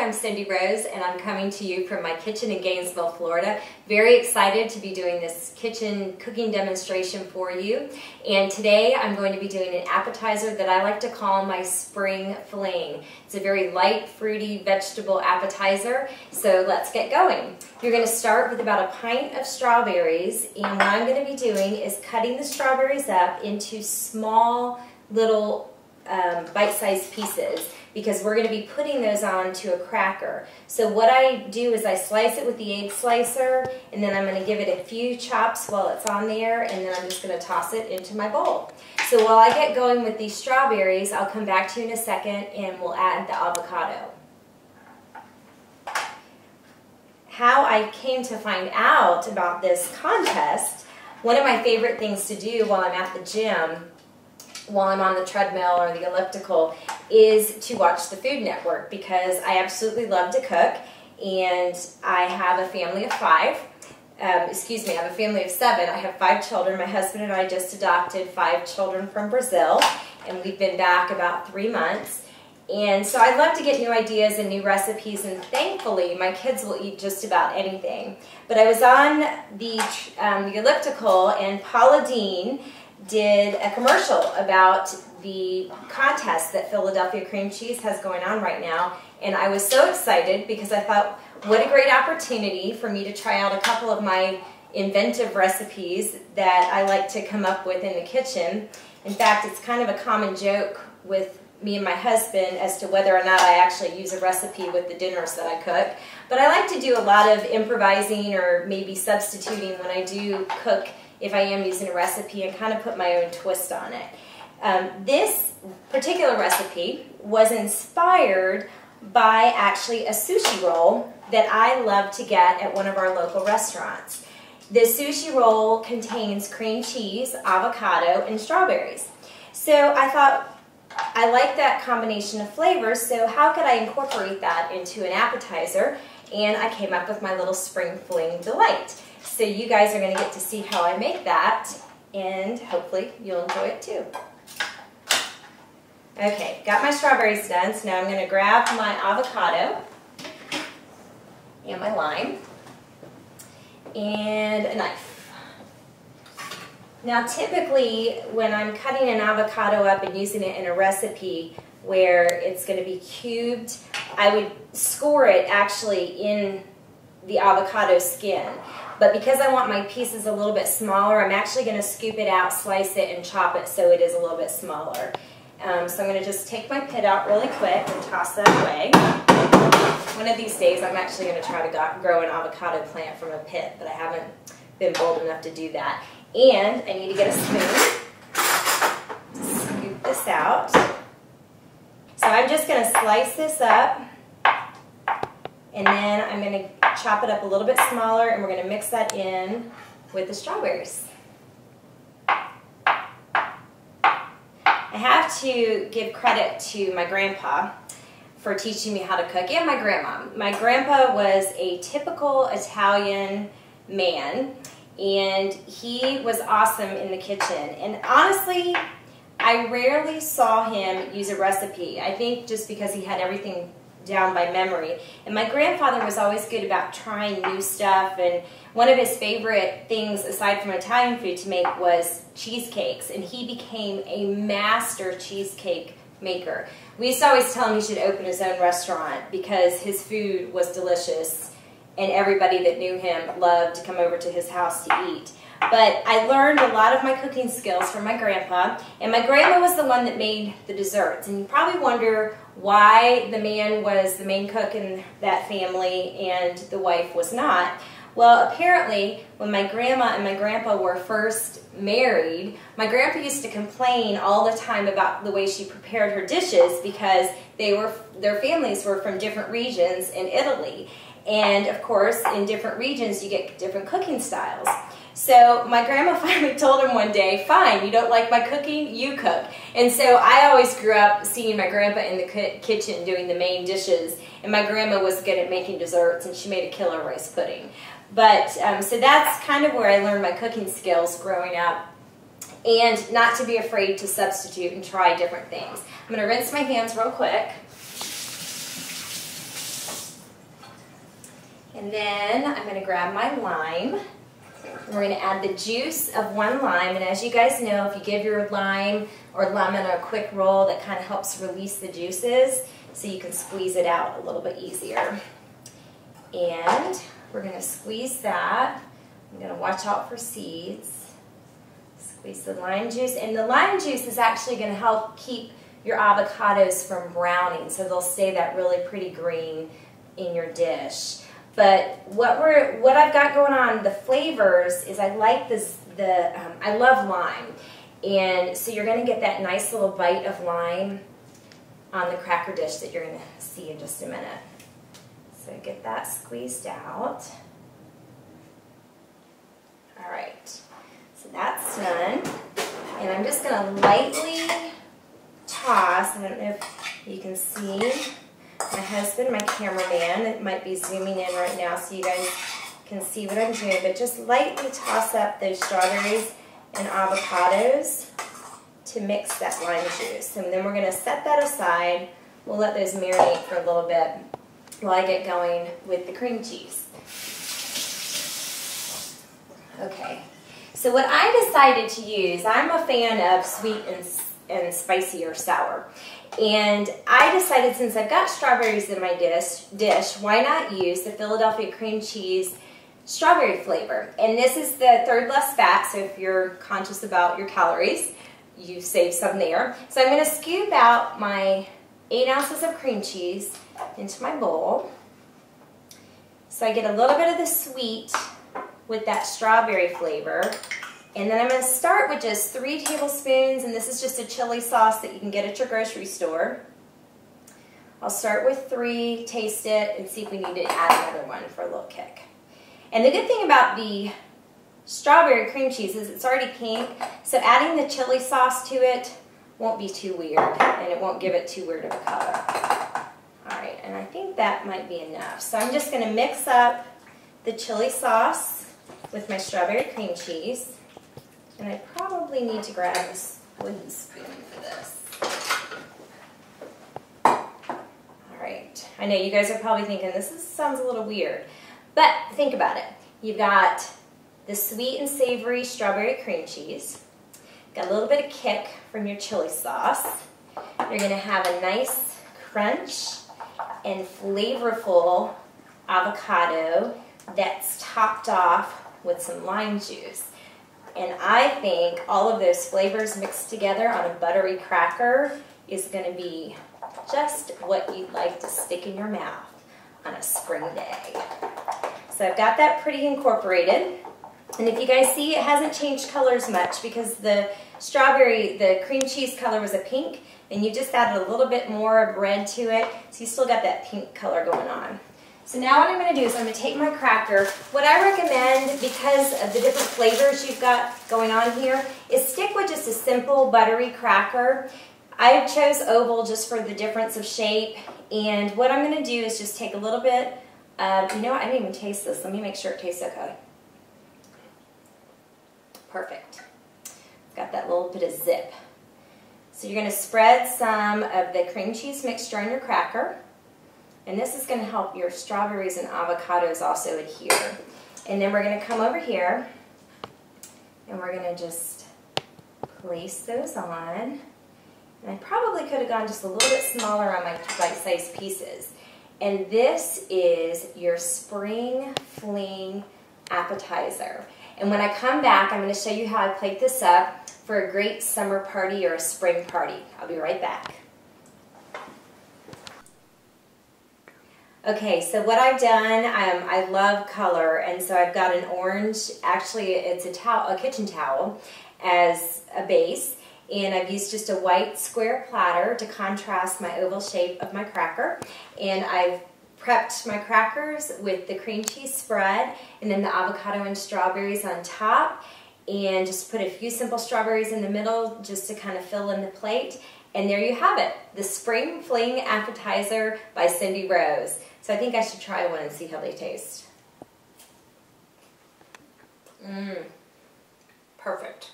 I'm Cindy Rose, and I'm coming to you from my kitchen in Gainesville, Florida. Very excited to be doing this kitchen cooking demonstration for you. And today I'm going to be doing an appetizer that I like to call my spring fling. It's a very light, fruity vegetable appetizer, so let's get going. You're going to start with about a pint of strawberries, and what I'm going to be doing is cutting the strawberries up into small little bite-sized pieces, because we're going to be putting those onto a cracker. So what I do is I slice it with the egg slicer, and then I'm going to give it a few chops while it's on there, and then I'm just going to toss it into my bowl. So while I get going with these strawberries, I'll come back to you in a second and we'll add the avocado. How I came to find out about this contest, one of my favorite things to do while I'm at the gym, while I'm on the treadmill or the elliptical, is to watch the Food Network, because I absolutely love to cook, and I have a family of five. I have a family of seven. I have 5 children. My husband and I just adopted 5 children from Brazil, and we've been back about 3 months. And so I love to get new ideas and new recipes, and thankfully my kids will eat just about anything. But I was on the elliptical, and Paula Deen did a commercial about the contest that Philadelphia cream cheese has going on right now, and I was so excited because I thought, what a great opportunity for me to try out a couple of my inventive recipes that I like to come up with in the kitchen. In fact, it's kind of a common joke with me and my husband as to whether or not I actually use a recipe with the dinners that I cook. But I like to do a lot of improvising or maybe substituting when I do cook, if I am using a recipe, and kind of put my own twist on it. This particular recipe was inspired by actually a sushi roll that I love to get at one of our local restaurants. The sushi roll contains cream cheese, avocado, and strawberries. So I thought, I like that combination of flavors, so how could I incorporate that into an appetizer? And I came up with my little spring fling delight. So you guys are going to get to see how I make that, and hopefully you'll enjoy it too. Okay, got my strawberries done, so now I'm going to grab my avocado and my lime and a knife. Now typically when I'm cutting an avocado up and using it in a recipe where it's going to be cubed, I would score it actually in the avocado skin. But because I want my pieces a little bit smaller, I'm actually going to scoop it out, slice it, and chop it so it is a little bit smaller. So I'm going to just take my pit out really quick and toss that away. One of these days I'm actually going to try to grow an avocado plant from a pit, but I haven't been bold enough to do that. And I need to get a spoon to scoop this out. So I'm just going to slice this up, and then I'm going to chop it up a little bit smaller, and we're going to mix that in with the strawberries. I have to give credit to my grandpa for teaching me how to cook, and my grandma. My grandpa was a typical Italian man, and he was awesome in the kitchen. And honestly, I rarely saw him use a recipe. I think just because he had everything down by memory. And my grandfather was always good about trying new stuff, and one of his favorite things aside from Italian food to make was cheesecakes, and he became a master cheesecake maker. We used to always tell him he should open his own restaurant because his food was delicious and everybody that knew him loved to come over to his house to eat. But I learned a lot of my cooking skills from my grandpa, and my grandma was the one that made the desserts. And you probably wonder why the man was the main cook in that family and the wife was not. Well, apparently, when my grandma and my grandpa were first married, my grandpa used to complain all the time about the way she prepared her dishes because their families were from different regions in Italy. And of course, in different regions, you get different cooking styles. So my grandma finally told him one day, fine, you don't like my cooking, you cook. And so I always grew up seeing my grandpa in the kitchen doing the main dishes, and my grandma was good at making desserts, and she made a killer rice pudding. But so that's kind of where I learned my cooking skills growing up, and not to be afraid to substitute and try different things. I'm going to rinse my hands real quick. And then I'm going to grab my lime. We're going to add the juice of one lime, and as you guys know, if you give your lime or lemon a quick roll, that kind of helps release the juices so you can squeeze it out a little bit easier. And we're going to squeeze that. I'm going to watch out for seeds. Squeeze the lime juice, and the lime juice is actually going to help keep your avocados from browning, so they'll stay that really pretty green in your dish. But what I've got going on, the flavors, is I like this. I love lime, and so you're going to get that nice little bite of lime on the cracker dish that you're going to see in just a minute. So get that squeezed out. All right, so that's done, and I'm just going to lightly toss. I don't know if you can see. My husband, my cameraman, it might be zooming in right now so you guys can see what I'm doing, but just lightly toss up those strawberries and avocados to mix that lime juice. And then we're going to set that aside. We'll let those marinate for a little bit while I get going with the cream cheese. Okay, so what I decided to use, I'm a fan of sweet and spicy or sour. And I decided, since I've got strawberries in my dish, why not use the Philadelphia cream cheese strawberry flavor? And this is the third less fat, so if you're conscious about your calories, you save some there. So I'm going to scoop out my 8 ounces of cream cheese into my bowl. So I get a little bit of the sweet with that strawberry flavor. And then I'm going to start with just 3 tablespoons, and this is just a chili sauce that you can get at your grocery store. I'll start with 3, taste it, and see if we need to add another one for a little kick. And the good thing about the strawberry cream cheese is it's already pink, so adding the chili sauce to it won't be too weird, and it won't give it too weird of a color. All right, and I think that might be enough. So I'm just going to mix up the chili sauce with my strawberry cream cheese. And I probably need to grab this wooden spoon for this. All right. I know you guys are probably thinking, sounds a little weird. But think about it. You've got the sweet and savory strawberry cream cheese. Got a little bit of kick from your chili sauce. You're going to have a nice crunch and flavorful avocado that's topped off with some lime juice. And I think all of those flavors mixed together on a buttery cracker is going to be just what you'd like to stick in your mouth on a spring day. So I've got that pretty incorporated. And if you guys see, it hasn't changed colors much because the cream cheese color was a pink, and you just added a little bit more of red to it, so you still got that pink color going on. So now what I'm going to do is I'm going to take my cracker. What I recommend, because of the different flavors you've got going on here, is stick with just a simple buttery cracker. I chose oval just for the difference of shape, and what I'm going to do is just take a little bit of, you know what, I didn't even taste this. Let me make sure it tastes okay. Perfect. It's got that little bit of zip. So you're going to spread some of the cream cheese mixture on your cracker. And this is going to help your strawberries and avocados also adhere. And then we're going to come over here and we're going to just place those on. And I probably could have gone just a little bit smaller on my bite-sized pieces. And this is your spring fling appetizer. And when I come back, I'm going to show you how I plate this up for a great summer party or a spring party. I'll be right back. Okay, so what I've done, I love color, and so I've got an orange, actually it's a kitchen towel as a base, and I've used just a white square platter to contrast my oval shape of my cracker, and I've prepped my crackers with the cream cheese spread, and then the avocado and strawberries on top, and just put a few simple strawberries in the middle just to kind of fill in the plate. And there you have it, the Spring Fling Appetizer by Cindy Rose. So I think I should try one and see how they taste. Perfect.